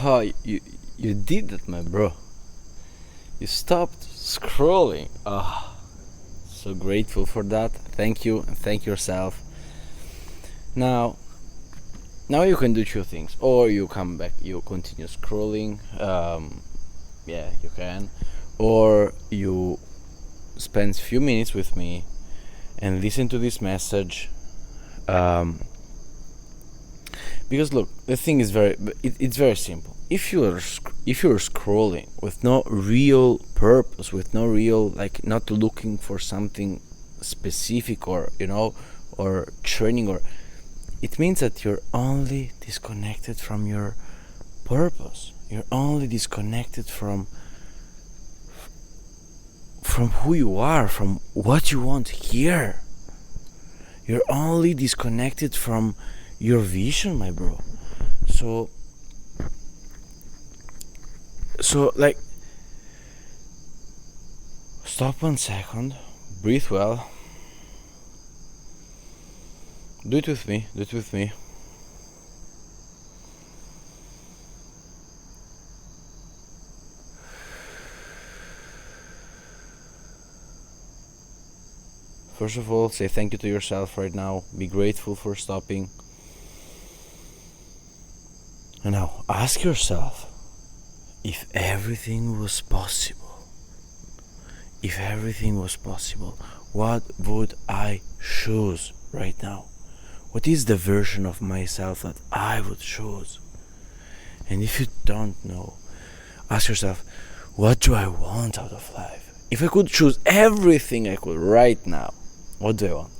Oh, you did that, my bro. You stopped scrolling. Oh, so grateful for that. Thank you and thank yourself. Now, now you can do two things. Or you come back, you continue scrolling. Yeah, you can. Or you spend few minutes with me and listen to this message. Because look, the thing is it's very simple. If you're scrolling with no real purpose, with no real, like, not looking for something specific, or or training, or it means that you're only disconnected from your purpose. You're only disconnected from who you are, from what you want here. You're only disconnected from your vision, my bro. So like, stop 1 second, breathe well, do it with me. First of all, say thank you to yourself right now. Be grateful for stopping. And now ask yourself, if everything was possible, what would I choose right now? What is the version of myself that I would choose? And if you don't know, ask yourself, what do I want out of life? If I could choose everything I could right now, what do I want?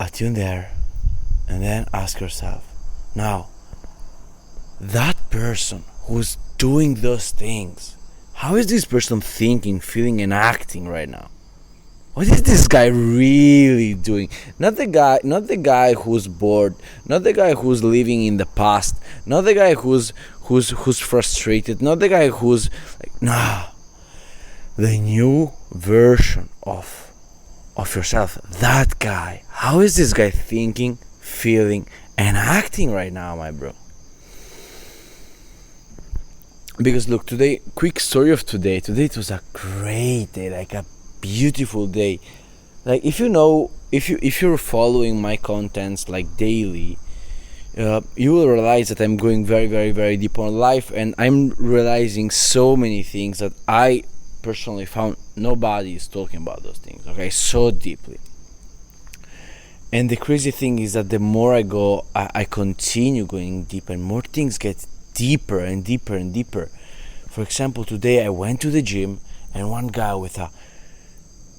Attune there, and then ask yourself, now, that person who's doing those things, how is this person thinking, feeling, and acting right now? What is this guy really doing? Not the guy who's bored, not the guy who's living in the past, not the guy who's frustrated, not the guy who's like, nah, the new version of yourself. That guy. How is this guy thinking, feeling, and acting right now, my bro? Because look, today, quick story of today. Today it was a great day, like a beautiful day. Like, if you're following my contents like daily, you will realize that I'm going very, very, very deep on life, and I'm realizing so many things that I personally found nobody is talking about those things, okay, so deeply. And the crazy thing is that the more I go, I continue going deep, and more things get deeper and deeper and deeper. For example, today I went to the gym, and one guy with a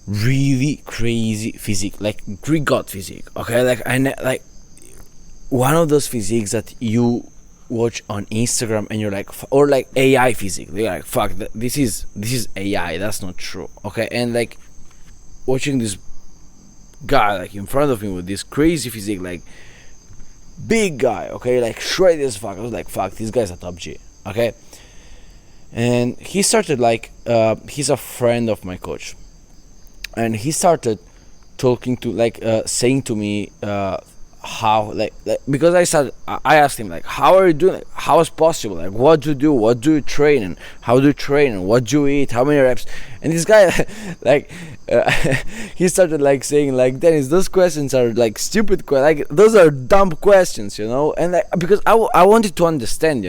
really crazy physique, like Greek god physique, okay, like one of those physiques that you watch on Instagram and you're like, or like AI physique, you're like, fuck, this is AI, that's not true, okay. And like, watching this guy like in front of me with this crazy physique, like big guy, okay, like shredded as fuck, I was like, fuck, this guy's a top G, okay. And he started like, he's a friend of my coach, and he started talking to, like, saying to me, how, like because I asked him, like, how are you doing, like, how is possible, like, what do you train, and how do you train, and what do you eat, how many reps? And this guy like, he started like saying, like, Dennis, those questions are like stupid like, those are dumb questions, and like, because I wanted to understand,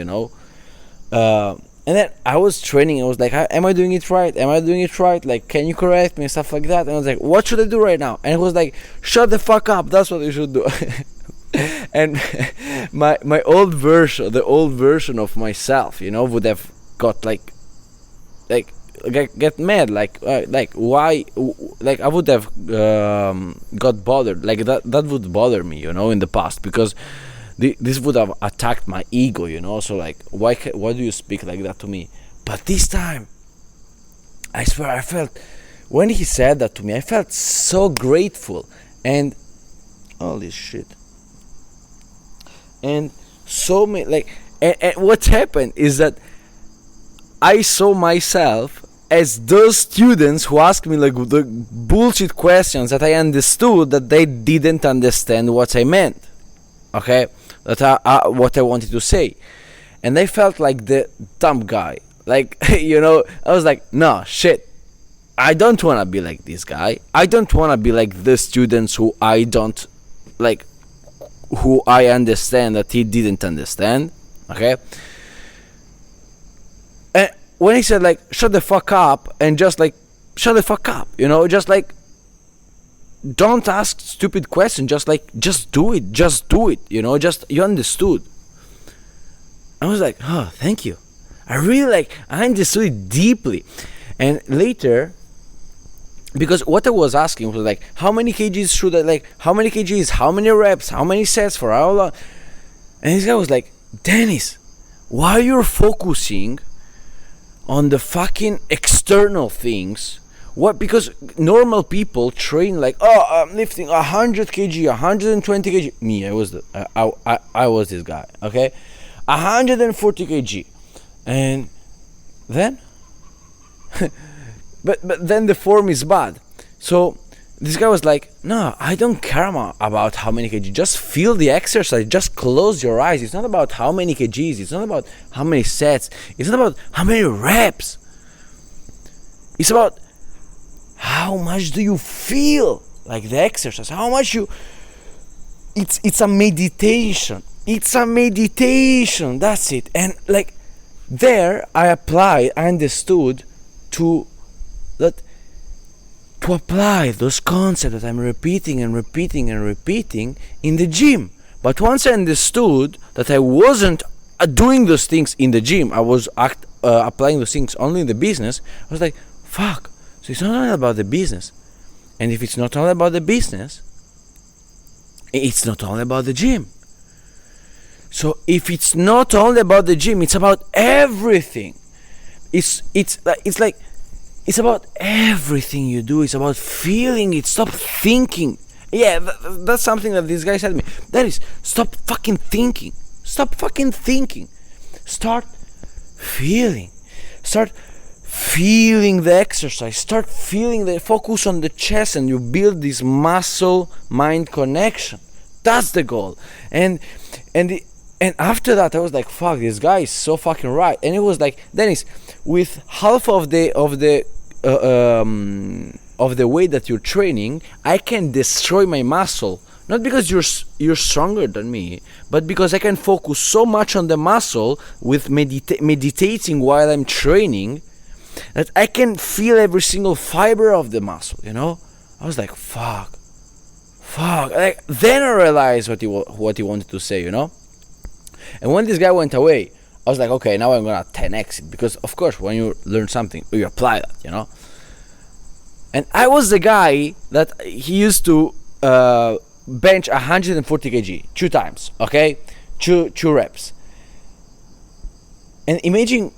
and then I was training. I was like, am I doing it right? Like, can you correct me and stuff like that? And I was like, what should I do right now? And he was like, shut the fuck up. That's what you should do. And my old version, the old version of myself, would have got like get mad, like why, like I would have got bothered, like that would bother me, in the past, because this would have attacked my ego, so like, why do you speak like that to me? But this time, I swear, I felt, when he said that to me, I felt so grateful, and holy shit, and so many, like, and what happened is that I saw myself as those students who asked me like the bullshit questions that I understood that they didn't understand what I meant, okay. that what I wanted to say, and I felt like the dumb guy. Like I was like, no shit. I don't want to be like this guy. I don't want to be like the students who I don't like, who I understand that he didn't understand. Okay. And when he said like shut the fuck up, and just like shut the fuck up, just like don't ask stupid questions, just do it, just you understood. I was like, oh, thank you. I understood it deeply. And later, because what I was asking was like, how many kgs should I, like, how many kgs, how many reps, how many sets, for how long? And this guy was like, Dennis, why you're focusing on the fucking external things? What? Because normal people train like, oh, I'm lifting 100 kg, 120 kg. Me, I was this guy, okay? 140 kg. And then but then the form is bad. So this guy was like, no, I don't care about how many kg. Just feel the exercise. Just close your eyes. It's not about how many kgs. It's not about how many sets. It's not about how many reps. It's about how much do you feel like the exercise. How much you... It's a meditation. It's a meditation. That's it. And like there I understood to apply those concepts that I'm repeating and repeating and repeating in the gym. But once I understood that I wasn't doing those things in the gym, I was applying those things only in the business, I was like, fuck, so it's not only about the business. And if it's not only about the business, it's not only about the gym. So if it's not only about the gym, it's about everything. It's about everything you do. It's about feeling it. Stop thinking. Yeah, that's something that this guy said to me. That is, stop fucking thinking. Stop fucking thinking. Start feeling. Start feeling the exercise. Start feeling the focus on the chest, and you build this muscle-mind connection. That's the goal. And after that, I was like, fuck, this guy is so fucking right. And it was like, Dennis, with half of the way that you're training, I can destroy my muscle. Not because you're stronger than me, but because I can focus so much on the muscle with meditating while I'm training, that I can feel every single fiber of the muscle. I was like, fuck. Like, then I realized what he wanted to say. And when this guy went away, I was like, okay, now I'm gonna 10x it, because of course when you learn something, you apply that, And I was the guy that he used to bench 140 kg 2 times, okay, two reps. And imagine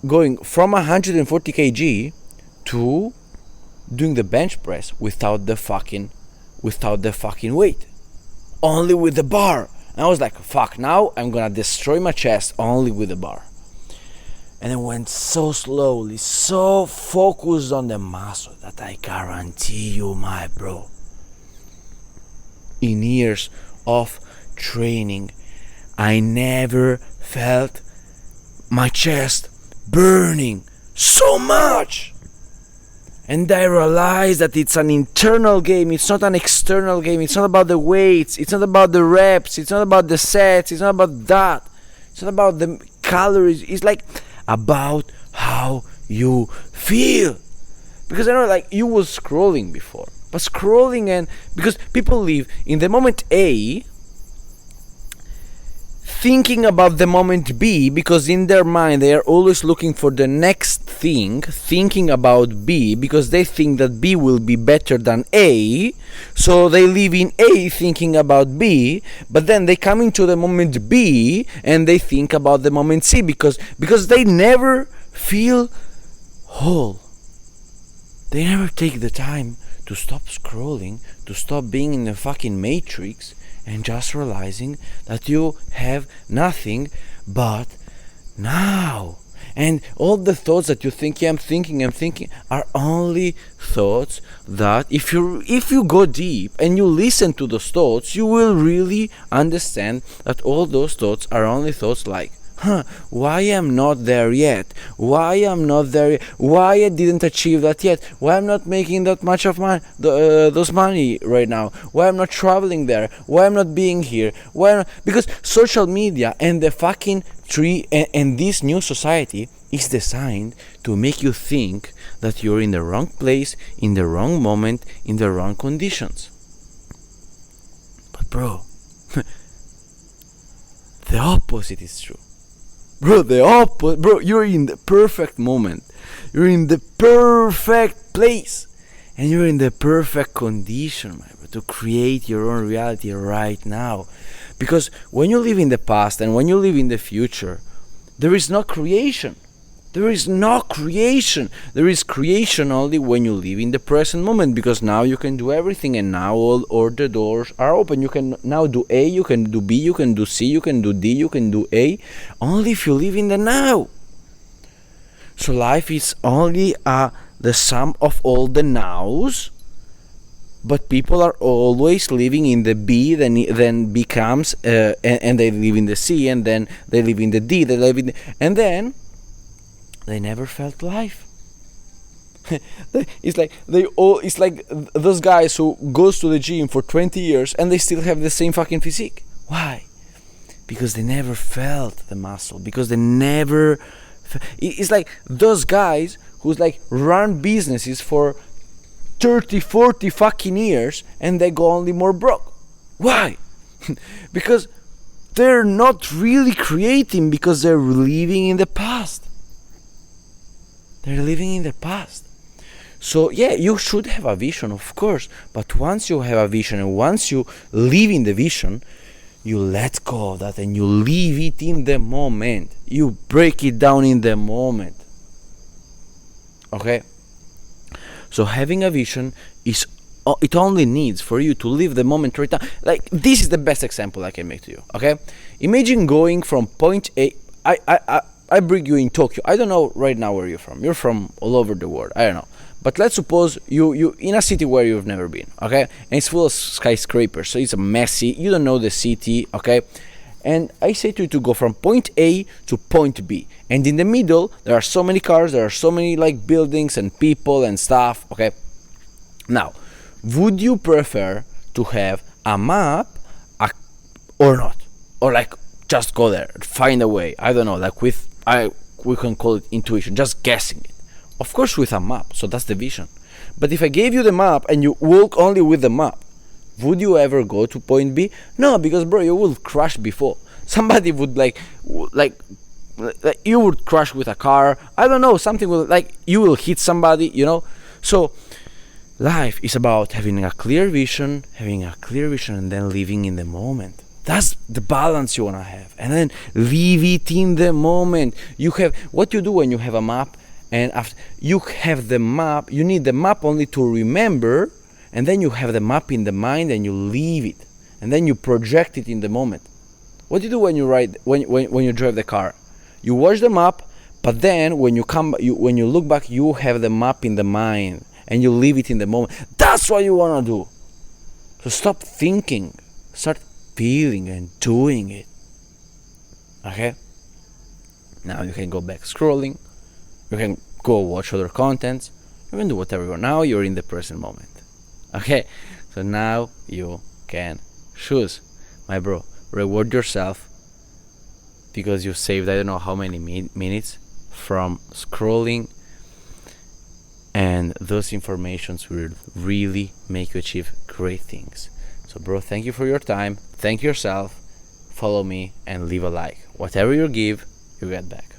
going from 140 kg to doing the bench press without the fucking weight, only with the bar. And I was like, fuck, now I'm gonna destroy my chest only with the bar. And it went so slowly, so focused on the muscle, that I guarantee you, my bro, in years of training, I never felt my chest burning so much. And I realized that it's an internal game, it's not an external game. It's not about the weights, it's not about the reps, it's not about the sets, it's not about that. It's not about the calories, it's like about how you feel. Because I know, like, you was scrolling before, but scrolling, and because people live in the moment A, thinking about the moment B, because in their mind they are always looking for the next thing, thinking about B because they think that B will be better than A, so they live in A thinking about B, but then they come into the moment B and they think about the moment C because they never feel whole. They never take the time to stop scrolling, to stop being in the fucking matrix, and just realizing that you have nothing but now. And all the thoughts that you think, yeah, I'm thinking, are only thoughts that if you go deep and you listen to those thoughts, you will really understand that all those thoughts are only thoughts like, why I'm not there yet? Why I'm not there? Why I didn't achieve that yet? Why I'm not making that much of those money right now? Why I'm not traveling there? Why I'm not being here? Because social media and the fucking tree and this new society is designed to make you think that you're in the wrong place, in the wrong moment, in the wrong conditions. But bro, the opposite is true. Bro, you're in the perfect moment. You're in the perfect place. And you're in the perfect condition, my bro, to create your own reality right now. Because when you live in the past and when you live in the future, there is no creation. There is no creation. There is creation only when you live in the present moment, because now you can do everything, and now all the doors are open. You can now do A, you can do B, you can do C, you can do D, you can do A, only if you live in the now. So life is only the sum of all the nows, but people are always living in the B, then becomes, and they live in the C, and then they live in the D, and then they never felt life. It's like those guys who goes to the gym for 20 years and they still have the same fucking physique. Why? Because they never felt the muscle. Because they never. It's like those guys who's like run businesses for 30, 40 fucking years and they go only more broke. Why? Because they're not really creating, because they're living in the past. They're living in the past. So yeah, you should have a vision, of course, but once you have a vision and once you live in the vision, you let go of that and you leave it in the moment. You break it down in the moment. Okay? So having a vision is, it only needs for you to live the moment right now. Like, this is the best example I can make to you. Okay? Imagine going from point A. I bring you in Tokyo. I don't know right now where you're from. You're from all over the world. I don't know. But let's suppose you in a city where you've never been, okay? And it's full of skyscrapers, so it's messy. You don't know the city, okay? And I say to you to go from point A to point B. And in the middle, there are so many cars, there are so many like buildings and people and stuff, okay? Now, would you prefer to have a map or not? Or like just go there, find a way. I don't know, like we can call it intuition, just guessing it. Of course with a map, so that's the vision. But if I gave you the map and you walk only with the map, would you ever go to point B? No, because bro, you will crash before. Somebody would like you would crash with a car. I don't know, something will, like, you will hit somebody, you know. So life is about having a clear vision, and then living in the moment. That's the balance you want to have. And then leave it in the moment. You have what you do when you have a map, and after you have the map, you need the map only to remember, and then you have the map in the mind and you leave it. And then you project it in the moment. What do you do when you ride when you drive the car? You watch the map, but then when you look back, you have the map in the mind and you leave it in the moment. That's what you want to do. So stop thinking. Start feeling and doing it. Okay? Now you can go back scrolling, you can go watch other contents, you can do whatever you want. Now you're in the present moment. Okay? So now you can choose. My bro, reward yourself because you saved I don't know how many minutes from scrolling, and those informations will really make you achieve great things. So bro, thank you for your time. Thank yourself. Follow me and leave a like. Whatever you give, you get back.